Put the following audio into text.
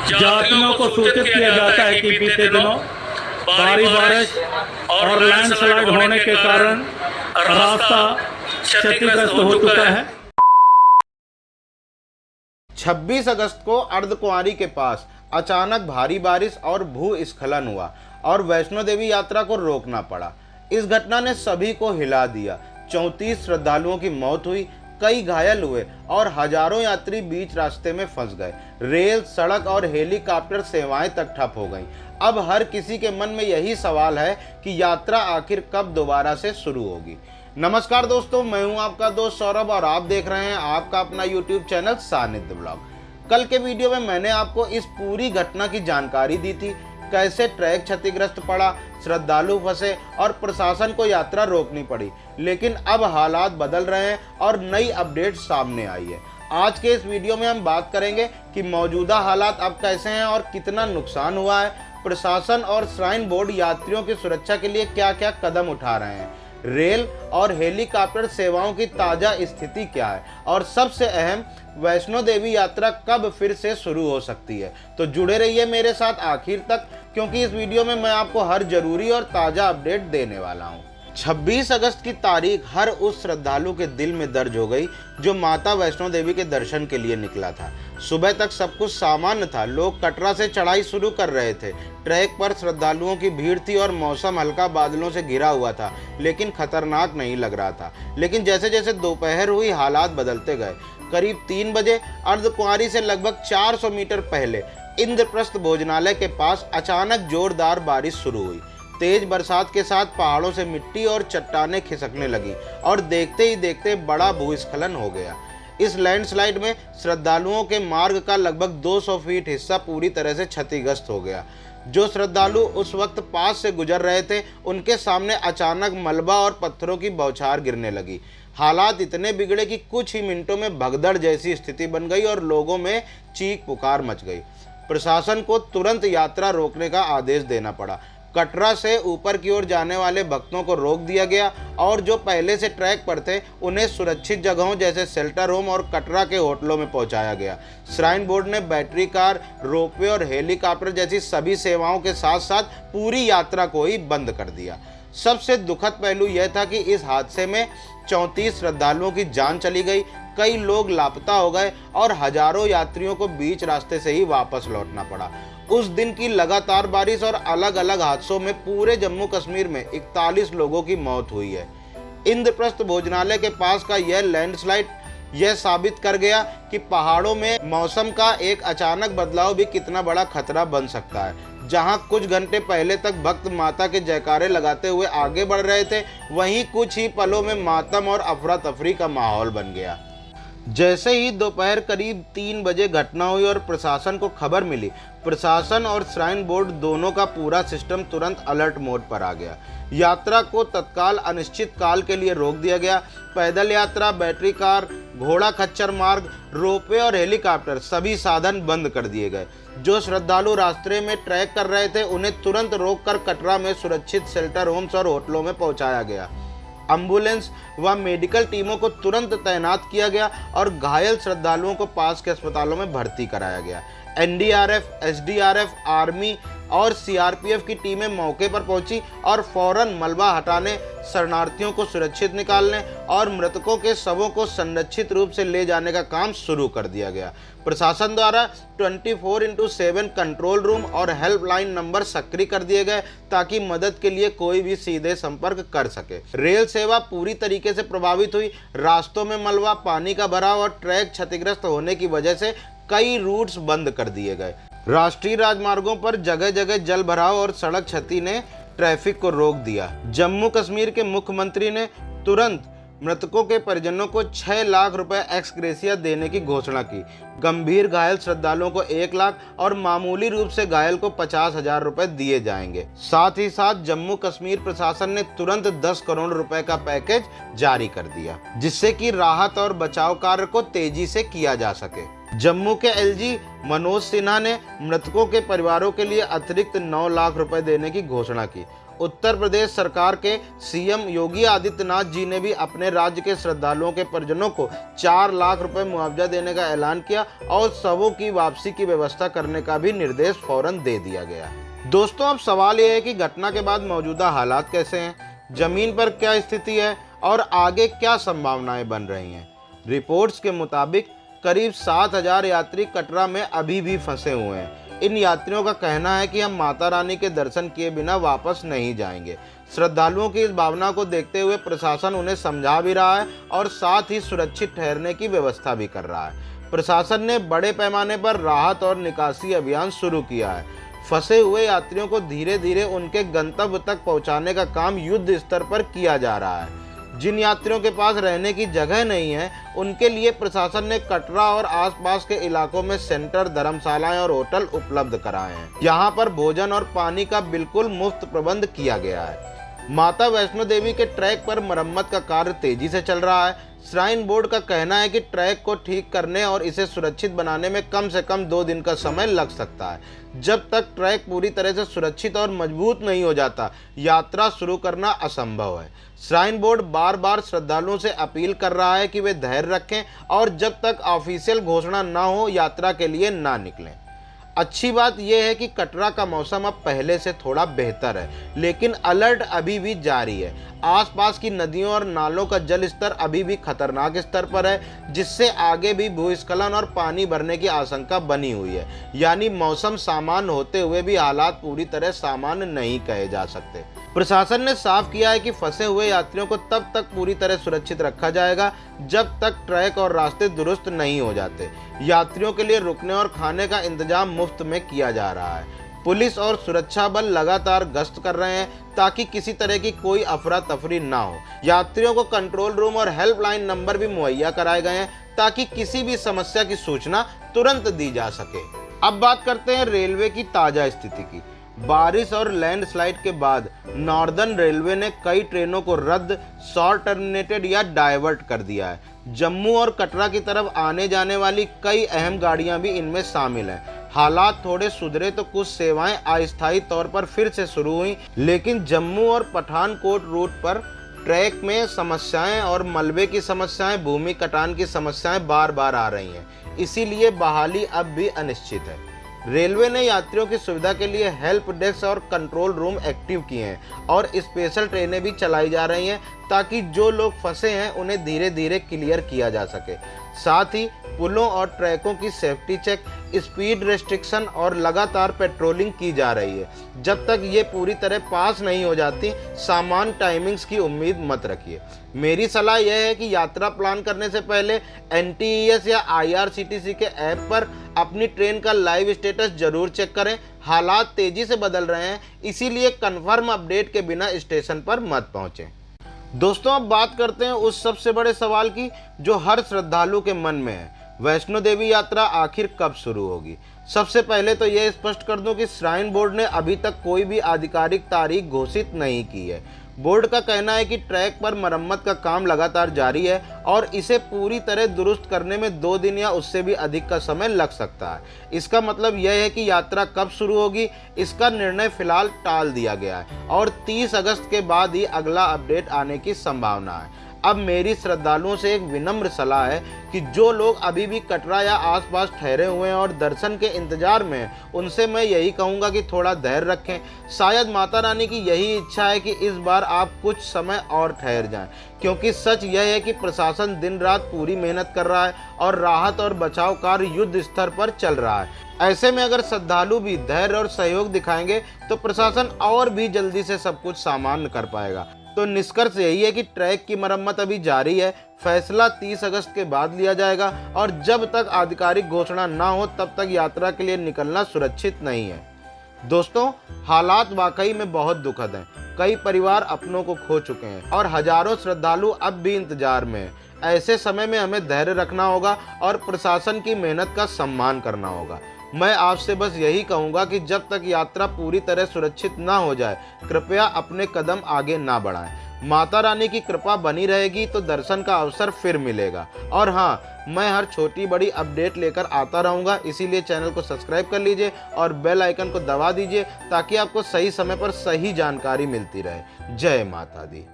यात्रियों को सूचित किया जाता है कि बीते दिनों भारी बारिश और लैंडस्लाइड होने के कारण रास्ता क्षतिग्रस्त हो चुका है। 26 अगस्त को अर्धकुंवारी के पास अचानक भारी बारिश और भूस्खलन हुआ और वैष्णो देवी यात्रा को रोकना पड़ा। इस घटना ने सभी को हिला दिया। 34 श्रद्धालुओं की मौत हुई, कई घायल हुए और हजारों यात्री बीच रास्ते में फंस गए। रेल, सड़क और हेलीकॉप्टर सेवाएं तक ठप हो गईं। अब हर किसी के मन में यही सवाल है कि यात्रा आखिर कब दोबारा से शुरू होगी। नमस्कार दोस्तों, मैं हूं आपका दोस्त सौरभ और आप देख रहे हैं आपका अपना YouTube चैनल सानिध्य ब्लॉग। कल के वीडियो में मैंने आपको इस पूरी घटना की जानकारी दी थी, कैसे ट्रैक क्षतिग्रस्त पड़ा, श्रद्धालु फंसे और प्रशासन को यात्रा रोकनी पड़ी। लेकिन अब हालात बदल रहे हैं और नई अपडेट सामने आई है। आज के इस वीडियो में हम बात करेंगे कि मौजूदा हालात अब कैसे हैं और कितना नुकसान हुआ है। प्रशासन और श्राइन बोर्ड यात्रियों की सुरक्षा के लिए क्या क्या कदम उठा रहे हैं, रेल और हेलीकॉप्टर सेवाओं की ताज़ा स्थिति क्या है और सबसे अहम, वैष्णो देवी यात्रा कब फिर से शुरू हो सकती है। तो जुड़े रहिए मेरे साथ आखिर तक, क्योंकि इस वीडियो में मैं आपको हर जरूरी और ताज़ा अपडेट देने वाला हूँ। 26 अगस्त की तारीख हर उस श्रद्धालु के दिल में दर्ज हो गई जो माता वैष्णो देवी के दर्शन के लिए निकला था। सुबह तक सब कुछ सामान्य था, लोग कटरा से चढ़ाई शुरू कर रहे थे। ट्रैक पर श्रद्धालुओं की भीड़ थी और मौसम हल्का बादलों से घिरा हुआ था, लेकिन खतरनाक नहीं लग रहा था। लेकिन जैसे जैसे दोपहर हुई हालात बदलते गए। करीब 3 बजे अर्धकुंवारी से लगभग 400 मीटर पहले इंद्रप्रस्थ भोजनालय के पास अचानक जोरदार बारिश शुरू हुई। तेज बरसात के साथ पहाड़ों से मिट्टी और चट्टानें खिसकने लगी और देखते ही देखते बड़ा भूस्खलन हो गया। इस लैंडस्लाइड में श्रद्धालुओं के मार्ग का लगभग 200 फीट हिस्सा पूरी तरह से क्षतिग्रस्त हो गया। जो श्रद्धालु उस वक्त पास से गुजर रहे थे, उनके सामने अचानक मलबा और पत्थरों की बौछार गिरने लगी। हालात इतने बिगड़े कि कुछ ही मिनटों में भगदड़ जैसी स्थिति बन गई और लोगों में चीख पुकार मच गई। प्रशासन को तुरंत यात्रा रोकने का आदेश देना पड़ा। कटरा से ऊपर की ओर जाने वाले भक्तों को रोक दिया गया और जो पहले से ट्रैक पर थे उन्हें सुरक्षित जगहों जैसे शेल्टर होम और कटरा के होटलों में पहुंचाया गया। श्राइन बोर्ड ने बैटरी कार, रोपवे और हेलीकॉप्टर जैसी सभी सेवाओं के साथ साथ पूरी यात्रा को ही बंद कर दिया। सबसे दुखद पहलू यह था कि इस हादसे में 34 श्रद्धालुओं की जान चली गई, कई लोग लापता हो गए और हजारों यात्रियों को बीच रास्ते से ही वापस लौटना पड़ा। उस दिन की लगातार बारिश और अलग अलग हादसों में पूरे जम्मू कश्मीर में 41 लोगों की मौत हुई है। इंद्रप्रस्थ भोजनालय के पास का यह लैंडस्लाइड यह साबित कर गया कि पहाड़ों में मौसम का एक अचानक बदलाव भी कितना बड़ा खतरा बन सकता है। जहां कुछ घंटे पहले तक भक्त माता के जयकारे लगाते हुए आगे बढ़ रहे थे, वहीं कुछ ही पलों में मातम और अफरा तफरी का माहौल बन गया। जैसे ही दोपहर करीब 3 बजे घटना हुई और प्रशासन को खबर मिली, प्रशासन और श्राइन बोर्ड दोनों का पूरा सिस्टम तुरंत अलर्ट मोड पर आ गया। यात्रा को तत्काल अनिश्चित काल के लिए रोक दिया गया। पैदल यात्रा, बैटरी कार, घोड़ा खच्चर मार्ग, रोपवे और हेलीकॉप्टर सभी साधन बंद कर दिए गए। जो श्रद्धालु रास्ते में ट्रैक कर रहे थे उन्हें तुरंत रोककर कटरा में सुरक्षित शेल्टर होम्स और होटलों में पहुंचाया गया। एम्बुलेंस व मेडिकल टीमों को तुरंत तैनात किया गया और घायल श्रद्धालुओं को पास के अस्पतालों में भर्ती कराया गया। एनडीआरएफ, एसडीआरएफ, आर्मी और सीआरपीएफ की टीमें मौके पर पहुंची और फौरन मलबा हटाने, शरणार्थियों को सुरक्षित निकालने और मृतकों के शवों को संरक्षित रूप से ले जाने का काम शुरू कर दिया गया। प्रशासन द्वारा 24/7 कंट्रोल रूम और हेल्पलाइन नंबर सक्रिय कर दिए गए ताकि मदद के लिए कोई भी सीधे संपर्क कर सके। रेल सेवा पूरी तरीके से प्रभावित हुई। रास्तों में मलबा, पानी का भराव और ट्रैक क्षतिग्रस्त होने की वजह से कई रूट्स बंद कर दिए गए। राष्ट्रीय राजमार्गों पर जगह जगह जल भराव और सड़क क्षति ने ट्रैफिक को रोक दिया। जम्मू कश्मीर के मुख्यमंत्री ने तुरंत मृतकों के परिजनों को 6 लाख रुपए एक्स ग्रेशिया देने की घोषणा की। गंभीर घायल श्रद्धालुओं को 1 लाख और मामूली रूप से घायल को 50,000 रुपए दिए जाएंगे। साथ ही साथ जम्मू कश्मीर प्रशासन ने तुरंत 10 करोड़ रुपए का पैकेज जारी कर दिया, जिससे कि राहत और बचाव कार्य को तेजी से किया जा सके। जम्मू के एलजी मनोज सिन्हा ने मृतकों के परिवारों के लिए अतिरिक्त 9 लाख रुपए देने की घोषणा की उत्तर प्रदेश सरकार के सीएम योगी आदित्यनाथ जी ने भी अपने राज्य के श्रद्धालुओं के परिजनों को 4 लाख रुपए मुआवजा देने का ऐलान किया और शवों की वापसी की व्यवस्था करने का भी निर्देश फौरन दे दिया गया। दोस्तों, अब सवाल यह है कि घटना के बाद मौजूदा हालात कैसे हैं, जमीन पर क्या स्थिति है और आगे क्या संभावनाएं बन रही हैं। रिपोर्ट्स के मुताबिक करीब 7,000 यात्री कटरा में अभी भी फंसे हुए हैं। इन यात्रियों का कहना है कि हम माता रानी के दर्शन किए बिना वापस नहीं जाएंगे। श्रद्धालुओं की इस भावना को देखते हुए प्रशासन उन्हें समझा भी रहा है और साथ ही सुरक्षित ठहरने की व्यवस्था भी कर रहा है। प्रशासन ने बड़े पैमाने पर राहत और निकासी अभियान शुरू किया है। फंसे हुए यात्रियों को धीरे धीरे उनके गंतव्य तक पहुंचाने का काम युद्ध स्तर पर किया जा रहा है। जिन यात्रियों के पास रहने की जगह नहीं है, उनके लिए प्रशासन ने कटरा और आसपास के इलाकों में सेंटर, धर्मशालाएं और होटल उपलब्ध कराए हैं। यहाँ पर भोजन और पानी का बिल्कुल मुफ्त प्रबंध किया गया है। माता वैष्णो देवी के ट्रैक पर मरम्मत का कार्य तेजी से चल रहा है। श्राइन बोर्ड का कहना है कि ट्रैक को ठीक करने और इसे सुरक्षित बनाने में कम से कम 2 दिन का समय लग सकता है। जब तक ट्रैक पूरी तरह से सुरक्षित और मजबूत नहीं हो जाता, यात्रा शुरू करना असंभव है। श्राइन बोर्ड बार बार श्रद्धालुओं से अपील कर रहा है कि वे धैर्य रखें और जब तक ऑफिशियल घोषणा न हो, यात्रा के लिए ना निकलें। अच्छी बात यह है कि कटरा का मौसम अब पहले से थोड़ा बेहतर है, लेकिन अलर्ट अभी भी जारी है। आसपास की नदियों और नालों का जल स्तर अभी भी खतरनाक स्तर पर है, जिससे आगे भी भूस्खलन और पानी भरने की आशंका बनी हुई है। यानी मौसम सामान्य होते हुए भी हालात पूरी तरह सामान्य नहीं कहे जा सकते। प्रशासन ने साफ किया है कि फंसे हुए यात्रियों को तब तक पूरी तरह सुरक्षित रखा जाएगा जब तक ट्रैक और रास्ते दुरुस्त नहीं हो जाते। यात्रियों के लिए रुकने और खाने का इंतजाम मुफ्त में किया जा रहा है। पुलिस और सुरक्षा बल लगातार गश्त कर रहे हैं ताकि किसी तरह की कोई अफरा तफरी ना हो। यात्रियों को कंट्रोल रूम और हेल्पलाइन नंबर भी मुहैया कराए गए हैं ताकि किसी भी समस्या की सूचना तुरंत दी जा सके। अब बात करते हैं रेलवे की ताजा स्थिति की। बारिश और लैंडस्लाइड के बाद नॉर्दर्न रेलवे ने कई ट्रेनों को रद्द, शॉर्ट टर्मिनेटेड या डाइवर्ट कर दिया है। जम्मू और कटरा की तरफ आने जाने वाली कई अहम गाड़ियां भी इनमें शामिल हैं। हालात थोड़े सुधरे तो कुछ सेवाएं अस्थायी तौर पर फिर से शुरू हुई, लेकिन जम्मू और पठानकोट रूट पर ट्रैक में समस्याएं और मलबे की समस्याएं, भूमि कटान की समस्याएं बार बार आ रही हैं। इसीलिए बहाली अब भी अनिश्चित है। रेलवे ने यात्रियों की सुविधा के लिए हेल्प डेस्क और कंट्रोल रूम एक्टिव किए हैं और स्पेशल ट्रेनें भी चलाई जा रही हैं ताकि जो लोग फंसे हैं उन्हें धीरे धीरे क्लियर किया जा सके। साथ ही पुलों और ट्रैकों की सेफ्टी चेक, स्पीड रेस्ट्रिक्शन और लगातार पेट्रोलिंग की जा रही है। जब तक ये पूरी तरह पास नहीं हो जाती, सामान्य टाइमिंग्स की उम्मीद मत रखिए। मेरी सलाह यह है कि यात्रा प्लान करने से पहले NTES या IRCTC के ऐप पर अपनी ट्रेन का लाइव स्टेटस जरूर चेक करें। हालात तेजी से बदल रहे हैं, इसीलिए कंफर्म अपडेट के बिना स्टेशन पर मत पहुंचें। दोस्तों, अब बात करते हैं उस सबसे बड़े सवाल की जो हर श्रद्धालु के मन में है। वैष्णो देवी यात्रा आखिर कब शुरू होगी? सबसे पहले तो यह स्पष्ट कर दूं कि श्राइन बोर्ड ने अभी तक कोई भी आधिकारिक तारीख घोषित नहीं की है। बोर्ड का कहना है कि ट्रैक पर मरम्मत का काम लगातार जारी है और इसे पूरी तरह दुरुस्त करने में 2 दिन या उससे भी अधिक का समय लग सकता है। इसका मतलब यह है कि यात्रा कब शुरू होगी, इसका निर्णय फिलहाल टाल दिया गया है और 30 अगस्त के बाद ही अगला अपडेट आने की संभावना है। अब मेरी श्रद्धालुओं से एक विनम्र सलाह है कि जो लोग अभी भी कटरा या आसपास ठहरे हुए हैं और दर्शन के इंतजार में हैं, उनसे मैं यही कहूँगा कि थोड़ा धैर्य रखें। शायद माता रानी की यही इच्छा है कि इस बार आप कुछ समय और ठहर जाएं, क्योंकि सच यह है कि प्रशासन दिन रात पूरी मेहनत कर रहा है और राहत और बचाव कार्य युद्ध स्तर पर चल रहा है। ऐसे में अगर श्रद्धालु भी धैर्य और सहयोग दिखाएंगे तो प्रशासन और भी जल्दी से सब कुछ सामान्य कर पाएगा। तो निष्कर्ष यही है कि ट्रैक की मरम्मत अभी जारी है। फैसला 30 अगस्त के बाद लिया जाएगा और जब तक आधिकारिक घोषणा ना हो तब तक यात्रा के लिए निकलना सुरक्षित नहीं है। दोस्तों, हालात वाकई में बहुत दुखद हैं। कई परिवार अपनों को खो चुके हैं और हजारों श्रद्धालु अब भी इंतजार में हैं। ऐसे समय में हमें धैर्य रखना होगा और प्रशासन की मेहनत का सम्मान करना होगा। मैं आपसे बस यही कहूँगा कि जब तक यात्रा पूरी तरह सुरक्षित ना हो जाए, कृपया अपने कदम आगे ना बढ़ाएं। माता रानी की कृपा बनी रहेगी तो दर्शन का अवसर फिर मिलेगा। और हाँ, मैं हर छोटी बड़ी अपडेट लेकर आता रहूँगा, इसीलिए चैनल को सब्सक्राइब कर लीजिए और बेल आइकन को दबा दीजिए ताकि आपको सही समय पर सही जानकारी मिलती रहे। जय माता दी।